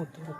उत्तर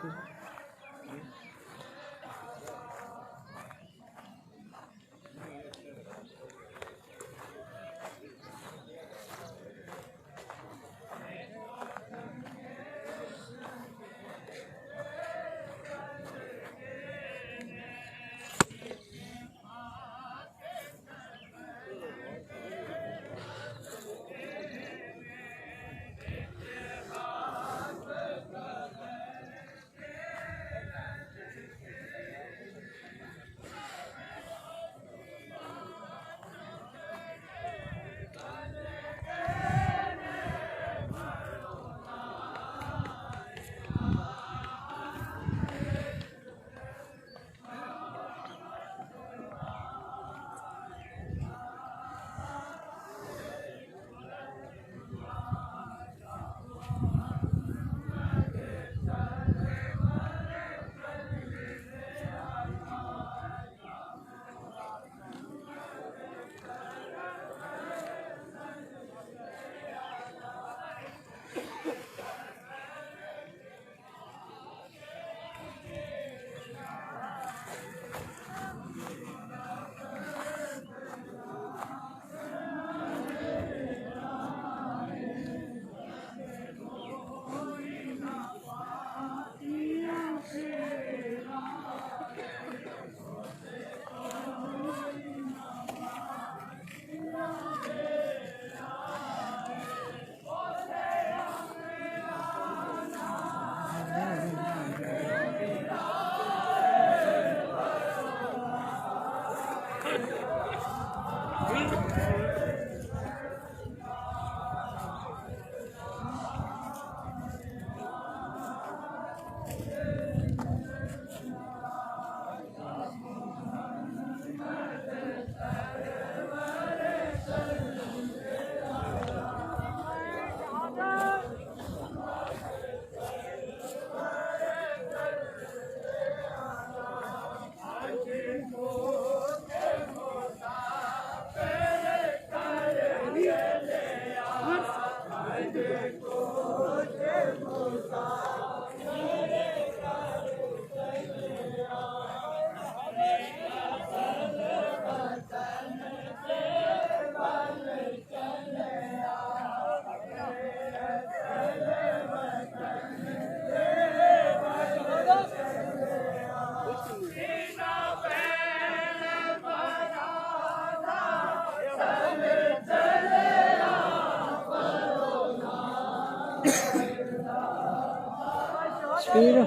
speed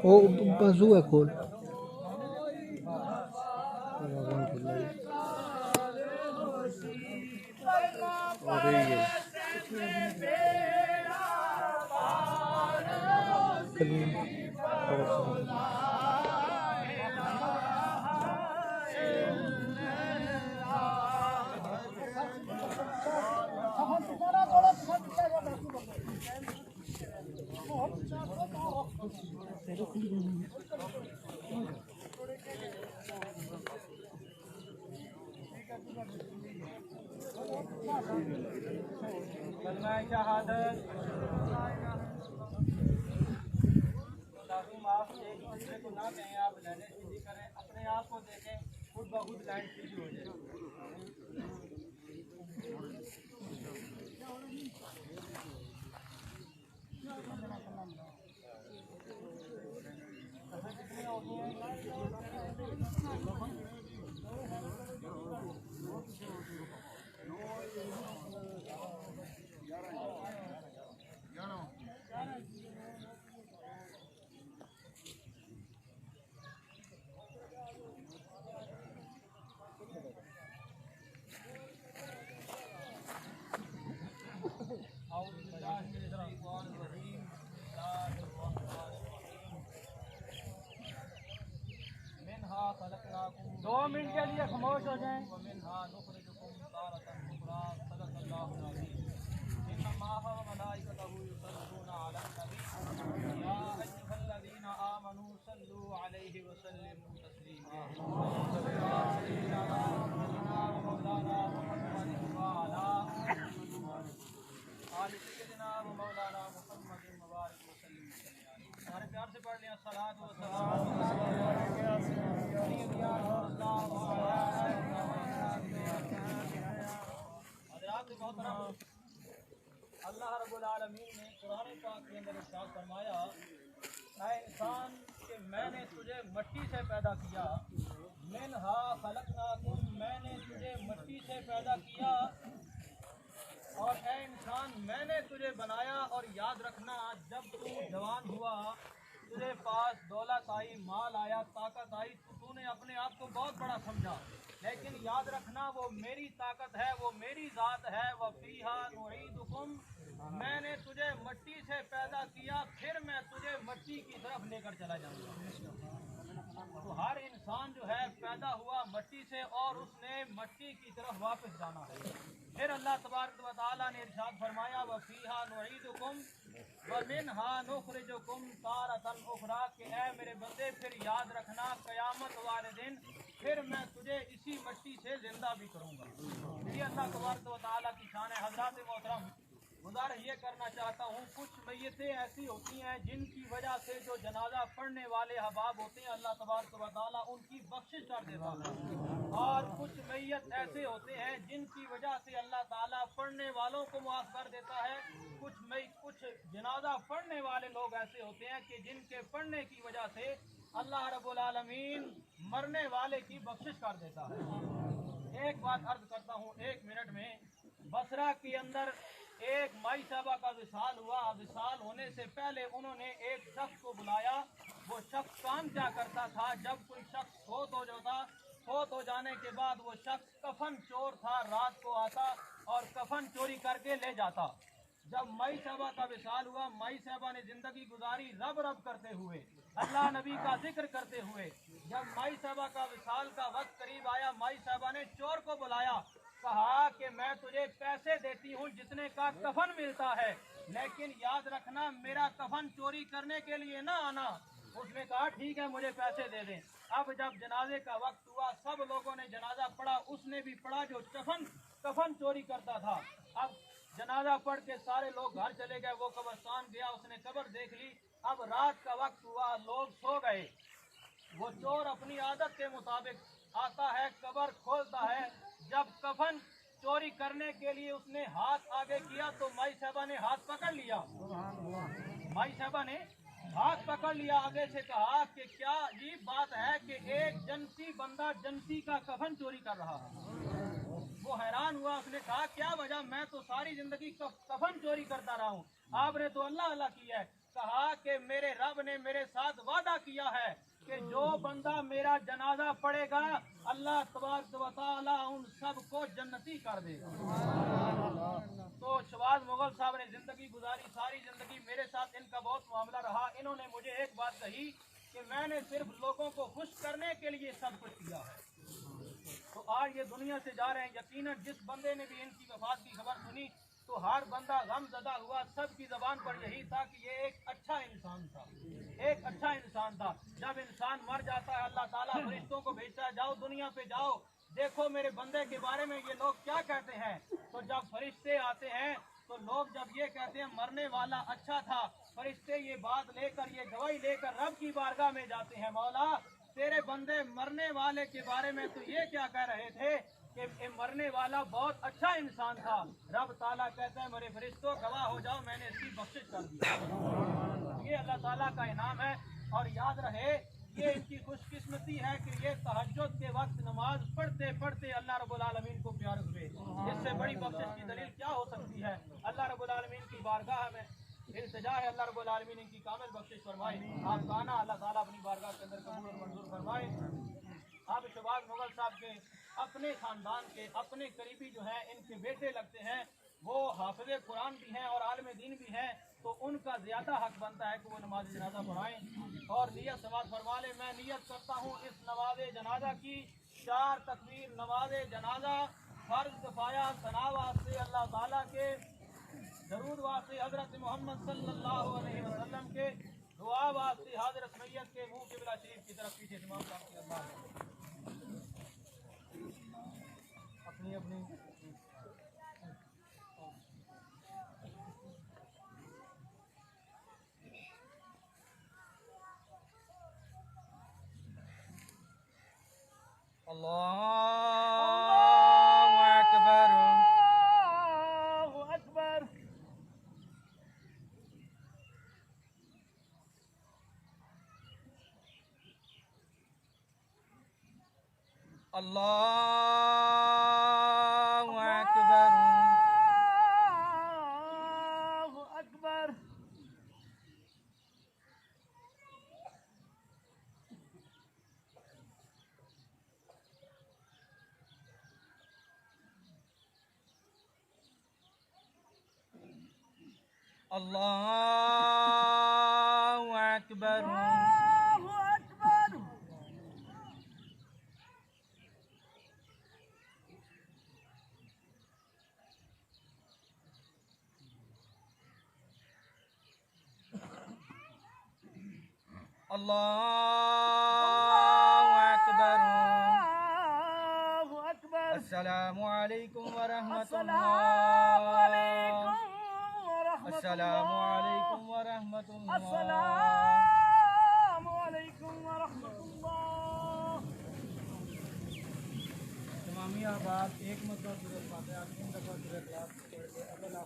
वो बाजू है खोल शहादत आप एक दूसरे को ना कहें, आप लाइनें सीधी करें, अपने आप को देखें, खुद ब खुद लाइन सीधी हो जाए। खामोश हो जाएं। वमिन्हा नुखरिजुकुम तारतन उखरा सदक़ल्लाहुल अज़ीम। इन्नल्लाह व मलाइकतहु युसल्लूना अलन नबी या अय्युहल्लज़ीना आमनू सल्लू अलैहि व सल्लिमू तस्लीमा। मौलाना मुहम्मद व अला आलि सय्यिदिना व मौलाना मुहम्मद मुबारक व सल्लिम। हमारे प्यार से पढ़ लिया सलात व सलाम हज़रात मोहतरम, अल्लाह रब्बुल आलमीन ने कुरान पाक के अंदर इरशाद फरमाया, ऐ इंसान कि मैंने तुझे मट्टी से पैदा किया, मिनहा खलकनाकुम, मैंने तुझे मट्टी से पैदा किया, और ऐ इंसान मैंने तुझे बनाया। और याद रखना, जब तू जवान हुआ, तुझे पास दौलत आई, माल आया, ताकत आई, तो तूने अपने आप को बहुत बड़ा समझा, लेकिन याद रखना वो मेरी ताकत है, वो मेरी ज़ात है। वफ़ीहा नुईदुकुम, मैंने तुझे मट्टी से पैदा किया, फिर मैं तुझे मट्टी की तरफ लेकर चला जाऊंगा। तो हर इंसान जो है पैदा हुआ मट्टी से और उसने मट्टी की तरफ वापस जाना है। फिर अल्लाह तबारक व तआला ने इरशाद फरमाया, वफ़ीहा नुईदुकुम व मिन्हा नुखरिजुकुम तारतन उखरा, कि ऐ मेरे बंदे फिर याद रखना क़यामत वाले दिन फिर मैं तुझे इसी मट्टी से जिंदा भी करूँगा। ये अल्लाह तबारक व तआला की शान है। हज़रात मोहतरम, गुज़ारिश ये करना चाहता हूँ, कुछ मैयतें ऐसी होती हैं जिनकी वजह से जो जनाजा पढ़ने वाले अहबाब होते हैं अल्लाह तबारक व तआला उनकी बख्शिश कर देता है, और कुछ मैयत ऐसे होते हैं जिनकी वजह से अल्लाह ताला पढ़ने वालों को माफ़ कर देता है। कुछ जनाजा पढ़ने वाले लोग ऐसे होते हैं कि जिनके पढ़ने की वजह से अल्लाह रब्बुल आलमीन मरने वाले की बख्शिश कर देता है। एक बात अर्ज करता हूँ 1 मिनट में। बसरा के अंदर एक माई साहबा का विसाल हुआ। विसाल होने से पहले उन्होंने एक शख्स को बुलाया। वो शख्स काम क्या करता था, जब कोई शख्स फोत हो जाता, फोत हो जाने के बाद वो शख्स कफन चोर था, रात को आता और कफन चोरी करके ले जाता। जब माई साहबा का विसाल हुआ, माई साहबा ने जिंदगी गुजारी रब रब करते हुए, अल्लाह नबी का जिक्र करते हुए। जब माई साहबा का विसाल का वक्त करीब आया, माई साहबा ने चोर को बुलाया, कहा कि मैं तुझे पैसे देती हूँ जितने का कफन मिलता है, लेकिन याद रखना मेरा कफन चोरी करने के लिए ना आना। उसने कहा ठीक है, मुझे पैसे दे दें। अब जब जनाजे का वक्त हुआ, सब लोगों ने जनाजा पढ़ा, उसने भी पढ़ा जो कफन चोरी करता था। अब जनाजा पढ़ के सारे लोग घर चले गए, वो कब्रिस्तान गया, उसने कब्र देख ली। अब रात का वक्त हुआ, लोग सो गए। वो चोर अपनी आदत के मुताबिक आता है, कब्र खोलता है। जब कफन चोरी करने के लिए उसने हाथ आगे किया तो माई साहबा ने हाथ पकड़ लिया। माई साहबा ने हाथ पकड़ लिया, आगे से कहा कि क्या ये बात है कि एक जन्नती बंदा जन्नती का कफन चोरी कर रहा है। वो हैरान हुआ, उसने कहा क्या वजह, मैं तो सारी जिंदगी कफन चोरी करता रहा हूँ, आपने तो अल्लाह अल्लाह किया है। कहा कि मेरे रब ने मेरे साथ वादा किया है कि जो बंदा मेरा जनाजा पढ़ेगा अल्लाह तबारक व तआला उन सबको जन्नती कर देगा। तो शहबाज मुगल साहब ने जिंदगी गुजारी, सारी जिंदगी मेरे साथ इनका बहुत मामला रहा। इन्होंने मुझे एक बात कही कि मैंने सिर्फ लोगों को खुश करने के लिए सब कुछ किया है। तो आज ये दुनिया से जा रहे हैं। यकीनन जिस बंदे ने भी इनकी वफात की खबर सुनी तो हर बंदा गमज़दा हुआ। सबकी ज़बान पर यही था कि ये एक अच्छा इंसान था, एक अच्छा इंसान था। जब इंसान मर जाता है अल्लाह ताला फरिश्तों को भेजता है, जाओ दुनिया पे जाओ, देखो मेरे बंदे के बारे में ये लोग क्या कहते हैं। तो जब फरिश्ते आते हैं तो लोग जब ये कहते हैं मरने वाला अच्छा था, फरिश्ते ये बात लेकर, ये गवाही लेकर रब की बारगाह में जाते हैं, मौला तेरे बंदे मरने वाले के बारे में तो ये क्या कह रहे थे कि मरने वाला बहुत अच्छा इंसान था। रब ताला कहता है मेरे फरिश्तों गवाह हो जाओ, मैंने इसकी बख्शिश कर दी। ये अल्लाह ताला का इनाम है। और याद रहे ये इनकी खुशकिस्मती है कि ये तहज्जुद के वक्त नमाज पढ़ते पढ़ते अल्लाह रब्बुल आलमीन को प्यार हुए। इससे बड़ी बख्शिश की दलील क्या हो सकती है। अल्लाह रब्बुल आलमीन की बारगाह में इल्तिजा है, अल्लाह रब्बुल आलमीन इनकी कामिल बख्शिश फरमाए। आप गाना अल्लाह ताला अपनी बारगाह के अंदर कबूल और मंजूर फरमाए। आप शहबाज मुगल साहब के अपने खानदान के अपने करीबी जो हैं, इनके बेटे लगते हैं, वो हाफिज़े कुरान भी हैं और आलिम दीन भी हैं, तो उनका ज़्यादा हक बनता है कि वो नमाज जनाजा पढ़ाएँ और नियत समाज फरमा लें। मैं नियत करता हूँ इस नमाज जनाजा की 4 तकबीर नमाज जनाजा फर्ज किफाया सना वास्ते अल्लाह ताला के दरूद वास्ते हजरत मोहम्मद सल्लल्लाहु अलैहि वसल्लम के दुआ वास्ते हाजिर मैयत के मुंह किबला शरीफ की तरफ पीछे तमाम काम की अल्लाह अपनी अपनी अल्लाहु अकबर अल्लाहु अकबर अल्लाहु अकबर अल्लाहु अकबर अस्सलामु अलैकुम व रहमतुल्लाह अस्सलामु अलैकुम व रहमतुल्लाह। तमामिया बात एक मतलब सूरत फातिहा 3 दफा सूरत इखलास पढ़ के अगला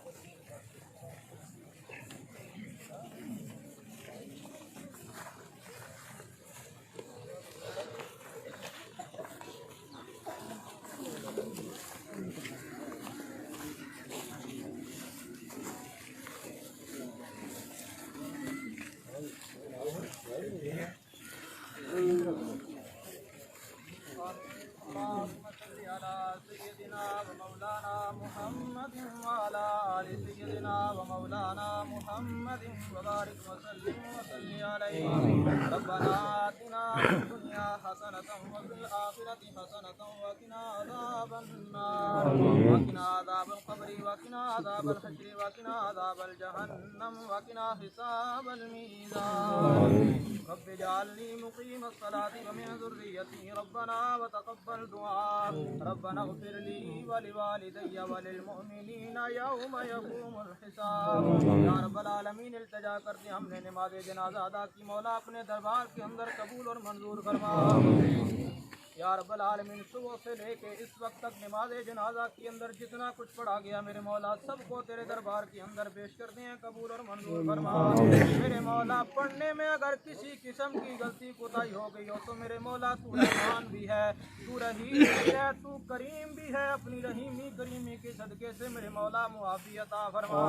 रब्बना आतिना फिद दुनिया हसनतम व फिल आखिरति हसनतम व किना अज़ाबन नार व किना अज़ाबल क़ब्रि व किना अज़ाबल हश्र व किना अज़ाबल जहन्नम व किना हिसाबल मीज़ान रब्बि जअलनी मुक़ीमस सलाति व मिन ज़ुर्रिय्यती रब्बना व तक़ब्बल दुआ रब्बना इग़फिर ली व लिवालिदैया व लिलमुअमिनीना यौम यक़ूमुल हिसाब। या रब्बल आलमीन इल्तिजा करते हमने नमाज जनाजा अदा की, मौला अपने दरबार के अंदर कबूल और मंजूर फरमा। या रब्बल आलमीन सुबह से लेके इस वक्त तक नमाज जनाजा के अंदर जितना कुछ पढ़ा गया मेरे मौला सबको तेरे दरबार के अंदर पेश करते हैं, कबूल और मंजूर फरमा। मेरे मौला पढ़ने में अगर किसी किस्म की गलती कोताही हो गई हो तो मेरे मौला तू रहमान भी है, तू रहीम भी है, तू करीम भी है। अपनी रहीमी करीमी के सदके से मेरे मौला मुआफ़ी अता फरमा।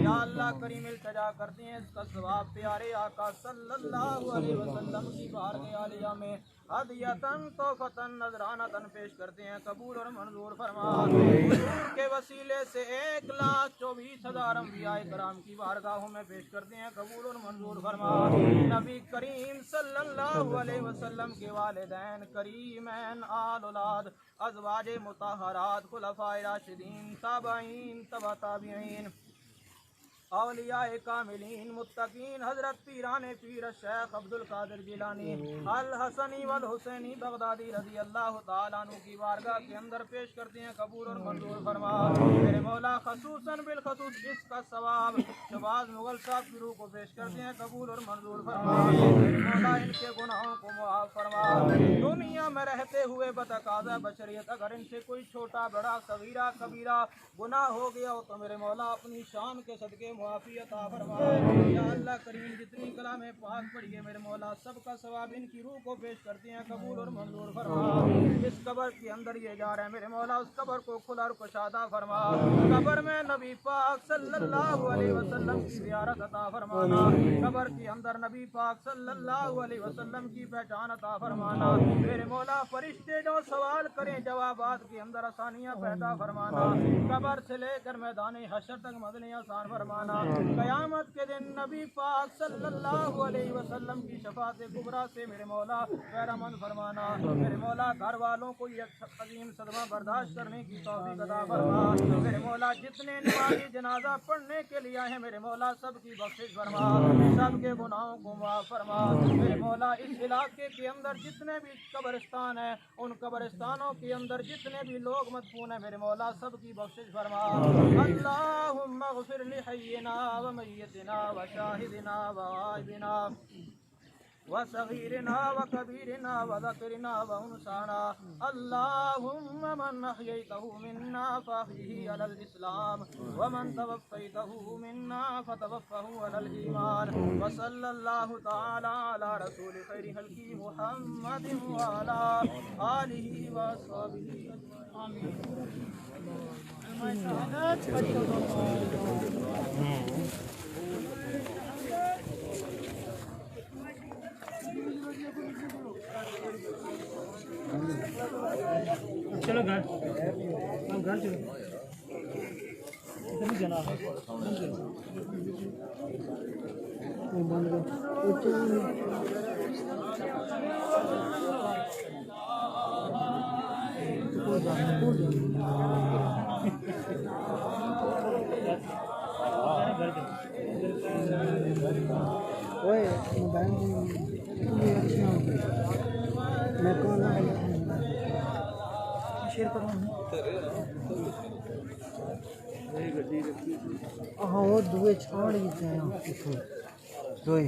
या अल्लाह करीम इल्तिजा करते हैं इसका सवाब प्यारे आका सल्लल्लाहु अलैहि वसल्लम की बारगाह आलिया में हदियतन तोहफतन नजरानतन पेश करते हैं, कबूल और मंजूर फरमा। हुजूर के वसीले से 1,24,000 अंबियाए कराम की बारगाहों में पेश करते हैं, कबूल और मंजूर फरमा। नबी करीम सल्लल्लाहु अलैहि वसल्लम के वालिदैन करीमैन आल औलाद अज़वाजे मुतहहरात खुलफाए राशिदीन ताबईन तबा ताबईन औलियाए कामिलीन मुत्तकीन हजरत पीराने पीर शेख अब्दुल कादिर जिलानी अल हसनी वल हुसैनी बगदादी रज़ी अल्लाह तआला अन्हु की बारगाह के अंदर पेश करते हैं, कबूल और मंजूर फरमा। मेरे मौला खसूसन बिल खसूस इसका सवाब शहबाज मुगल साहब की रूह को पेश करते हैं, कबूल और मंजूर फरमा। मेरे मौला इनके गुनाहों को मुआफ़ फरमा। दुनिया में रहते हुए बतकाज़ा बशरियत अगर इनसे कोई छोटा बड़ा सगीरा कबीरा गुनाह हो गया हो तो मेरे मौला अपनी शान के सदके मुआफ़ी अता फरमा। या अल्लाह करीम जितनी कलाम पाक पढ़ी है मेरे मौला सबका सवाब इनकी रूह को पेश करते हैं, कबूल और मंजूर फरमा। इस कब्र के अंदर ये जा रहे हैं मेरे मौला उस कब्र को खुला और कुशादा फरमा। कब्र में नबी पाक सल्लल्लाहु अलैहि वसल्लम की ज़ियारत अता फरमाना, कब्र के अंदर नबी पाक सल्लल्लाहु अलैहि वसल्लम की पहचान अता फरमाना। मेरे मौला फरिश्ते जो सवाल करें जवाबात के अंदर आसानियाँ पैदा फरमाना, कब्र से लेकर मैदान हशर तक मदनी आसान फरमाना। क़यामत के दिन नबी पाक सल्लल्लाहु अलैहि वसल्लम की शफात कुबरा से मेरे मौला खैरमंद फरमाना। मेरे मौला घर वालों को ये अजीम सदमा बर्दाश्त करने की तौफीक अता फरमा। मेरे मौला जितने नमाज़ी जनाजा पढ़ने के लिए आए हैं मेरे मौला सबकी बख्शिश फरमा, सबके गुनाहों को माफ़ फरमा। मेरे मौला इस इलाके के अंदर जितने भी कब्रिस्तान हैं उन कब्रिस्तानों के अंदर जितने भी लोग मदफून हैं मेरे मौला सबकी बख्शिश फरमा। अल्लाहुम्मा ग़फ़िर लि हय्यिना व मय्यितिना व शाहिदिना व गाइबिना व सगीरिना व कबीरिना व ज़करिना व उनसाना। अल्लाहुम्मा मन अहयैतहु मिन्ना फ़अहयिही अलल इस्लाम व मन तवफ़्फ़ैतहु मिन्ना फ़तवफ़्फ़हु अलल ईमान। व सल्लल्लाहु तआला अला रसूल खैरि खल्क़ि मुहम्मदिन व अला आलिहि व अस्हाबिही आमीन। चलो घर, हम घर चलो, इधर जाना है। ओए मोबाइल मैं कौन शेयर करूँ? हाँ वो दुए छाड़ ही थे दुए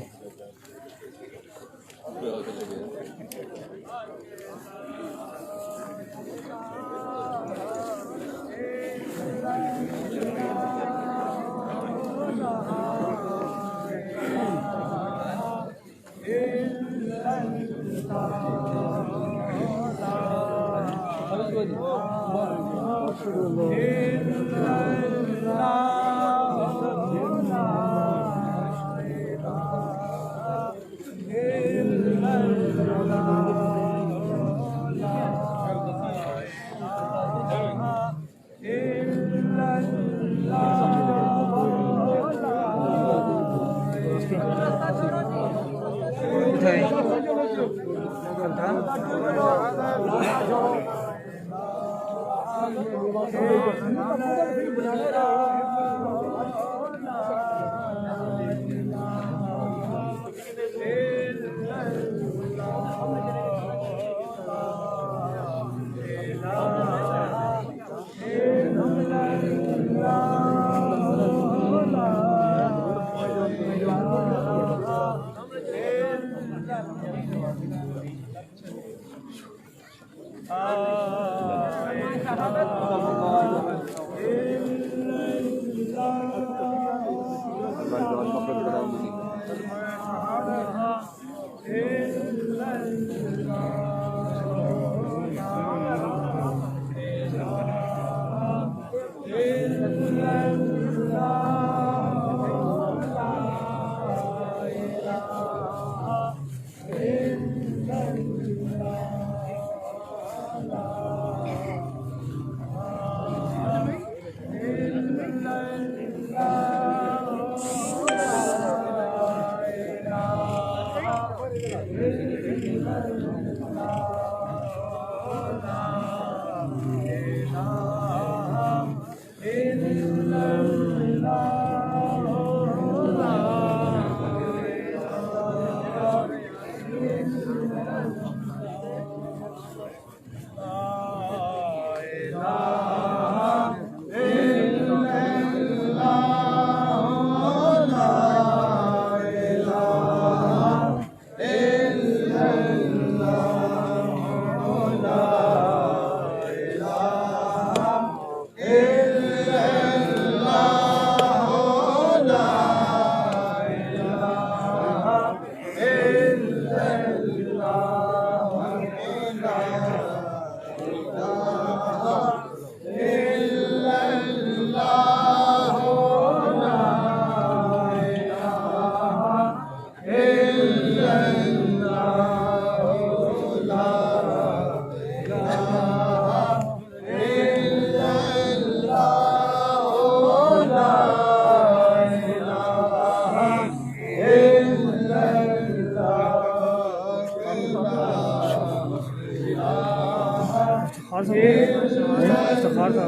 इल्लल्लाह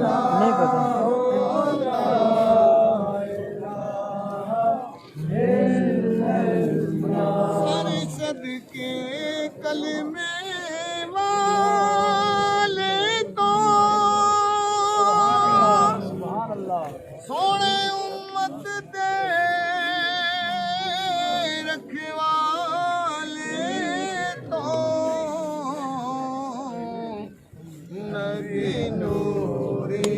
नहीं पता सारे सदके कलमे वाले को सोने उम्मत दे रखवाले तो नबी नूरी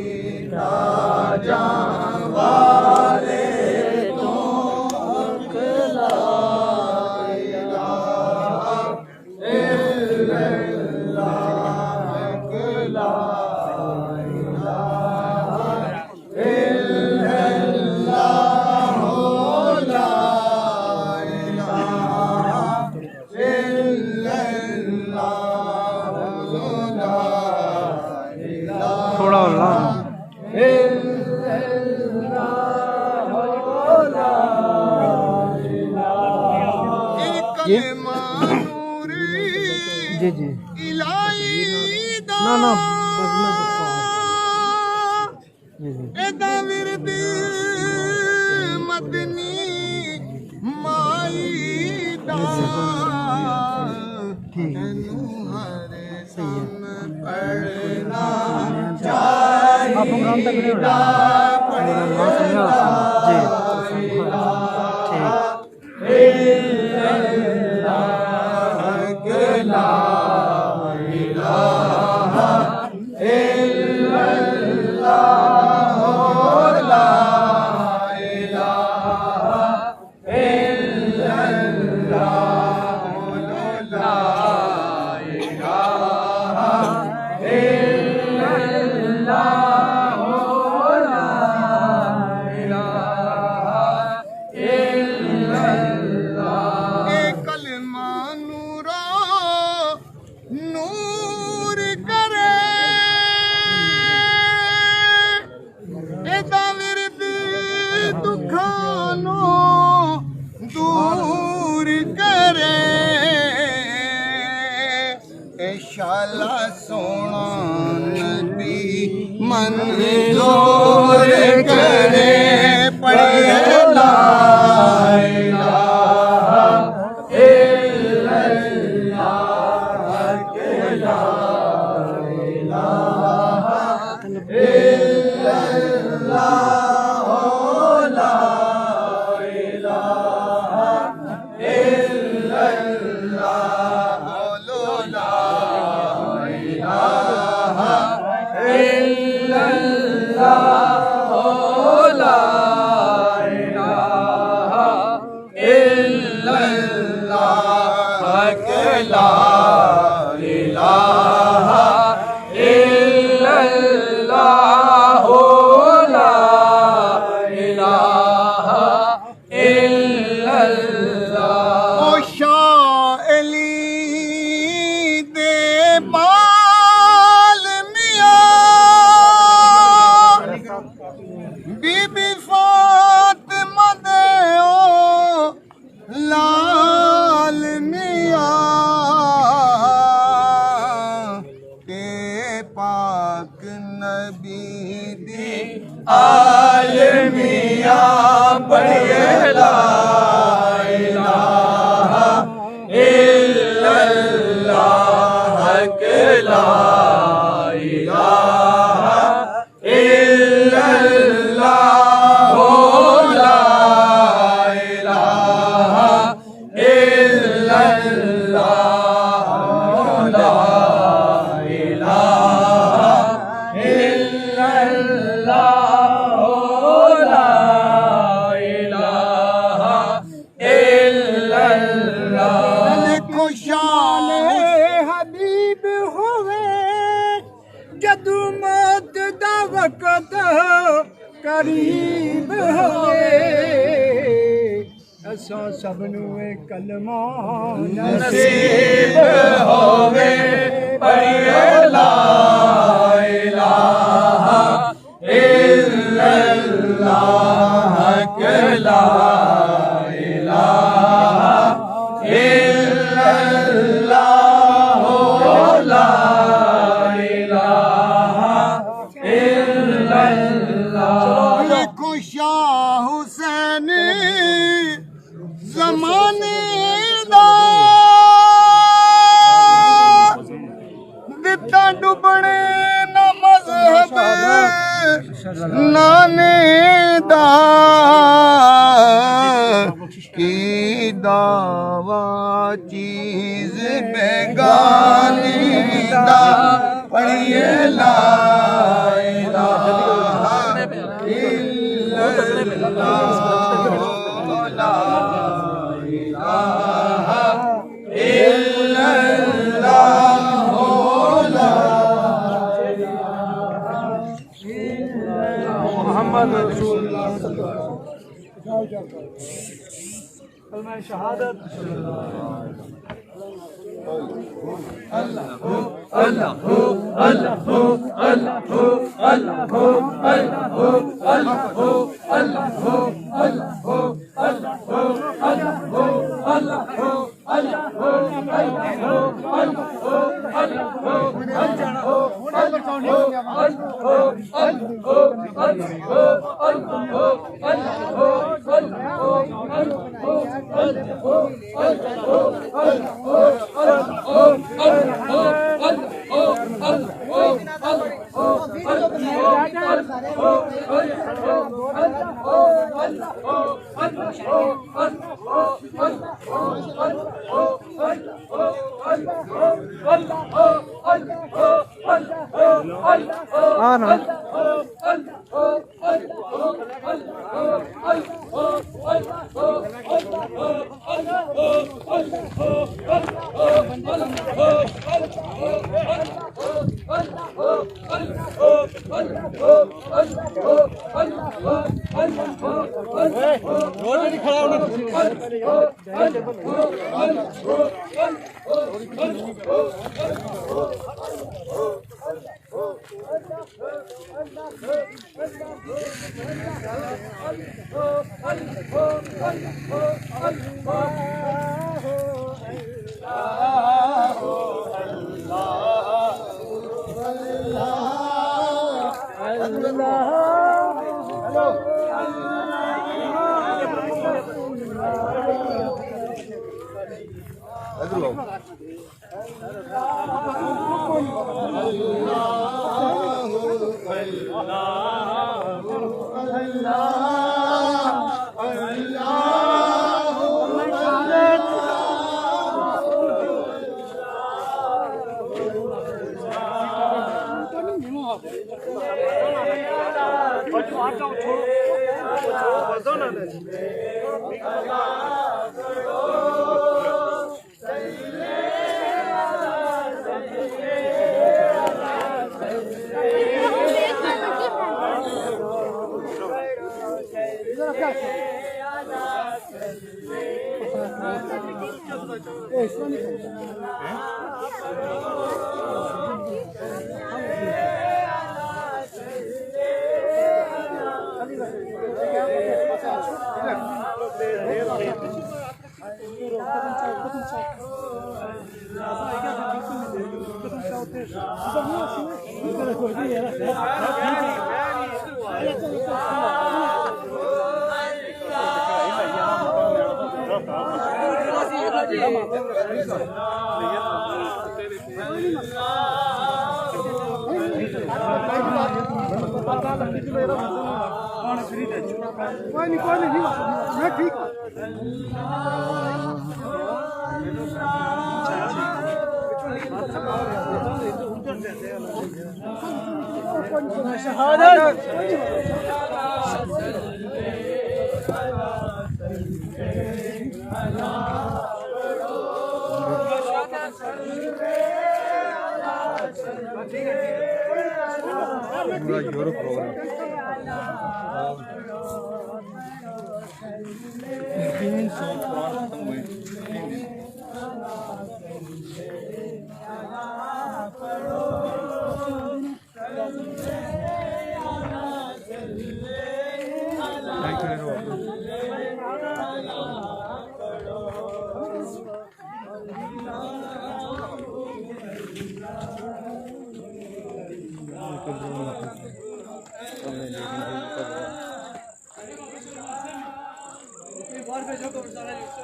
ताजा वाले थोड़ा और जी जी ना बस मैं एदा विरदी मदनी माई दा तैनू हर साम पढ़ना चाहिए आप प्रोग्राम तक नहीं उड़ा शाला सोना नबी मंजूर करे पढ़े ला इलाहा इल्लल्लाह के ला इलाहा इल्लल्लाह ला इलाहा इल्लल्लाह ला बीबी फातिमा दे ओ लाल मियां के पाक नबी दी आल मियां पढ़े ला इलाहा इल्लल्लाह के ला इलाहा इल्लल्लाह ला इलाहा इल्लल्लाह ला इलाहा इल्लल्लाह ला इलाहा इल्लल्लाह देखो शान हबीब होवे जदू मौत दा वक़्त करीब होवे असा सबनू कलमा नसीब होवे पढ़िए ला इलाहा इल्लल्लाह लिखो शाह हुसैन ज़माने दा दिता डुबने ना मज़हब नाने दा की दावा चीज़ बेगानी दा पढ़िए ला इलाहा मोहम्मद रसूलुल्लाह कलमा शहादत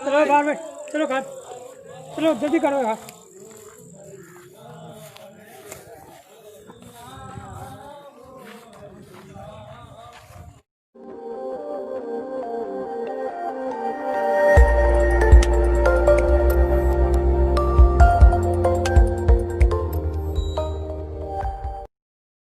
चलो बाहर में, चलो खा, चलो जल्दी करो यार।